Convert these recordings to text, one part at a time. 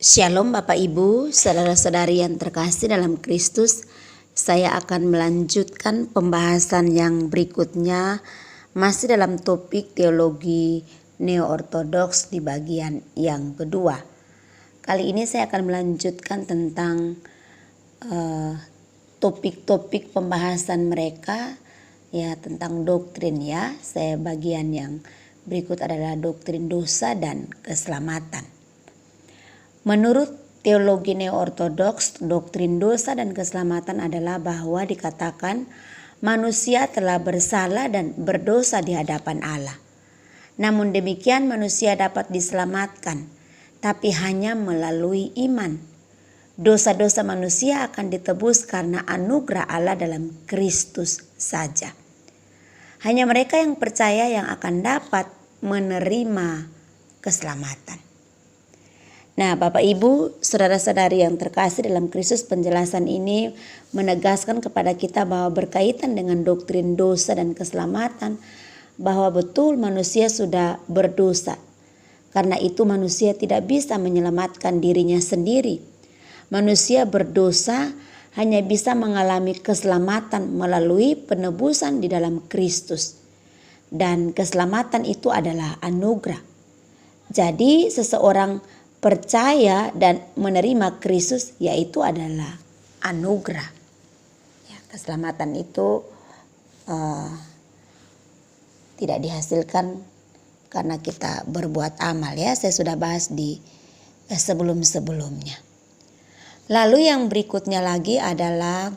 Shalom Bapak Ibu, saudara-saudari yang terkasih dalam Kristus. Saya akan melanjutkan pembahasan yang berikutnya, masih dalam topik teologi neo-ortodoks di bagian yang kedua. Kali ini saya akan melanjutkan tentang topik-topik pembahasan mereka, ya, tentang doktrin, ya. Saya bagian yang berikut adalah doktrin dosa dan keselamatan. Menurut teologi neo-ortodoks, doktrin dosa dan keselamatan adalah bahwa dikatakan manusia telah bersalah dan berdosa di hadapan Allah. Namun demikian manusia dapat diselamatkan, tapi hanya melalui iman. Dosa-dosa manusia akan ditebus karena anugerah Allah dalam Kristus saja. Hanya mereka yang percaya yang akan dapat menerima keselamatan. Nah, Bapak Ibu, saudara-saudari yang terkasih dalam Kristus, penjelasan ini menegaskan kepada kita bahwa berkaitan dengan doktrin dosa dan keselamatan, bahwa betul manusia sudah berdosa. Karena itu manusia tidak bisa menyelamatkan dirinya sendiri. Manusia berdosa hanya bisa mengalami keselamatan melalui penebusan di dalam Kristus. Dan keselamatan itu adalah anugerah. Jadi seseorang percaya dan menerima Kristus, yaitu adalah anugerah. Ya, keselamatan itu tidak dihasilkan karena kita berbuat amal, ya. Saya sudah bahas di sebelum-sebelumnya. Lalu yang berikutnya lagi adalah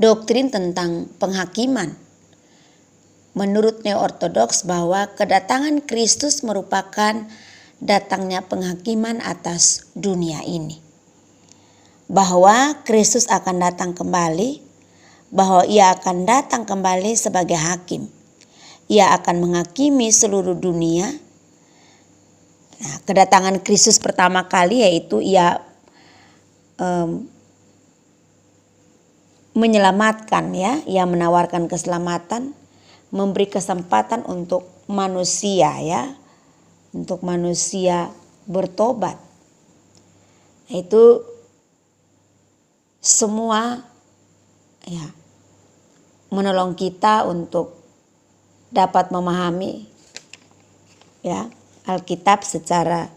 doktrin tentang penghakiman. Menurut neo-ortodoks bahwa kedatangan Kristus merupakan datangnya penghakiman atas dunia ini. Bahwa Kristus akan datang kembali, bahwa ia akan datang kembali sebagai hakim. Ia akan menghakimi seluruh dunia. Nah, kedatangan Kristus pertama kali yaitu ia menyelamatkan, ya, ia menawarkan keselamatan, memberi kesempatan untuk manusia, ya, untuk manusia bertobat. Itu semua, ya, menolong kita untuk dapat memahami, ya, Alkitab secara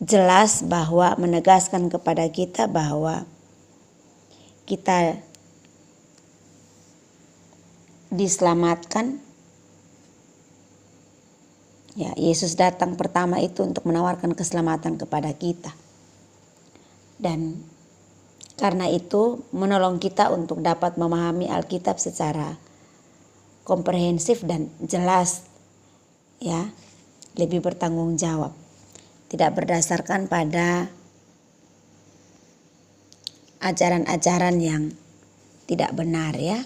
jelas, bahwa menegaskan kepada kita bahwa kita diselamatkan. Ya, Yesus datang pertama itu untuk menawarkan keselamatan kepada kita. Dan karena itu menolong kita untuk dapat memahami Alkitab secara komprehensif dan jelas, ya, lebih bertanggung jawab. Tidak berdasarkan pada ajaran-ajaran yang tidak benar, ya.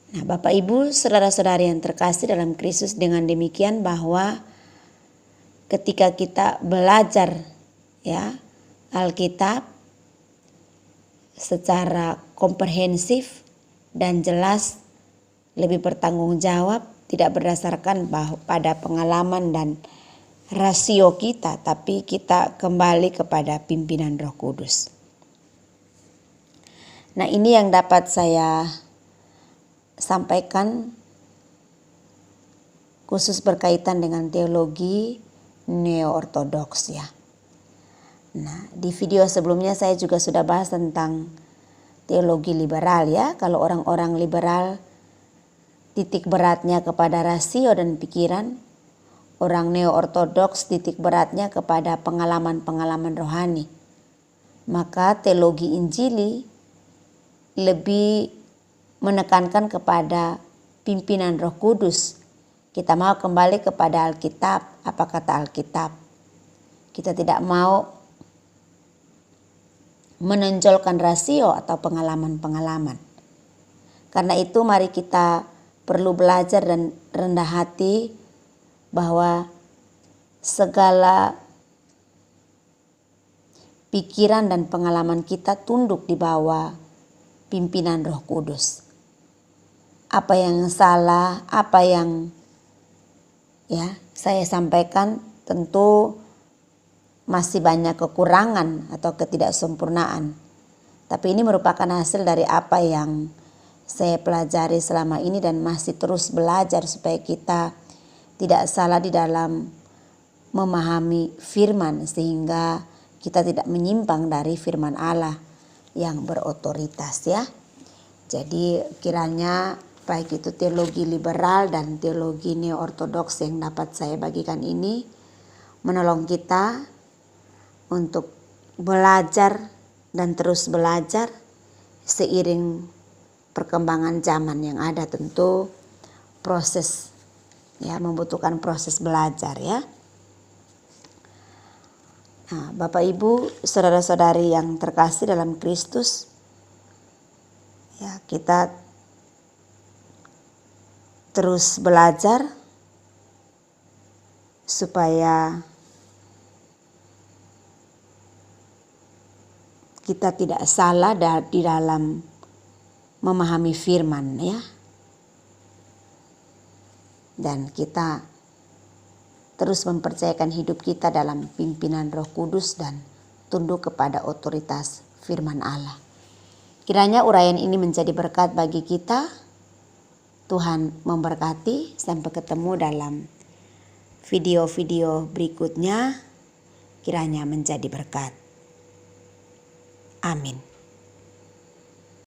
Nah, Bapak Ibu, saudara-saudari yang terkasih dalam Kristus, dengan demikian bahwa ketika kita belajar, ya, Alkitab secara komprehensif dan jelas, lebih bertanggung jawab, tidak berdasarkan pada pengalaman dan rasio kita, tapi kita kembali kepada pimpinan Roh Kudus. Nah, ini yang dapat saya sampaikan khusus berkaitan dengan teologi neo-ortodoks, ya. Nah, di video sebelumnya saya juga sudah bahas tentang teologi liberal, ya. Kalau orang-orang liberal titik beratnya kepada rasio dan pikiran, orang neo-ortodoks titik beratnya kepada pengalaman-pengalaman rohani. Maka teologi Injili lebih menekankan kepada pimpinan Roh Kudus. Kita mau kembali kepada Alkitab, apa kata Alkitab. Kita tidak mau menonjolkan rasio atau pengalaman-pengalaman. Karena itu mari kita perlu belajar dan rendah hati bahwa segala pikiran dan pengalaman kita tunduk di bawah pimpinan Roh Kudus. Apa yang salah, apa yang, ya, saya sampaikan tentu masih banyak kekurangan atau ketidaksempurnaan. Tapi ini merupakan hasil dari apa yang saya pelajari selama ini dan masih terus belajar supaya kita tidak salah di dalam memahami firman, sehingga kita tidak menyimpang dari firman Allah yang berotoritas ya. Jadi kiranya baik itu teologi liberal dan teologi neo-ortodoks yang dapat saya bagikan ini menolong kita untuk belajar dan terus belajar seiring perkembangan zaman yang ada. Tentu proses ya, membutuhkan proses belajar ya. Nah, Bapak Ibu, saudara-saudari yang terkasih dalam Kristus, ya, kita terus belajar supaya kita tidak salah di dalam memahami firman ya. Dan kita terus mempercayakan hidup kita dalam pimpinan Roh Kudus dan tunduk kepada otoritas firman Allah. Kiranya uraian ini menjadi berkat bagi kita. Tuhan memberkati. Sampai ketemu dalam video-video berikutnya. Kiranya menjadi berkat. Amin.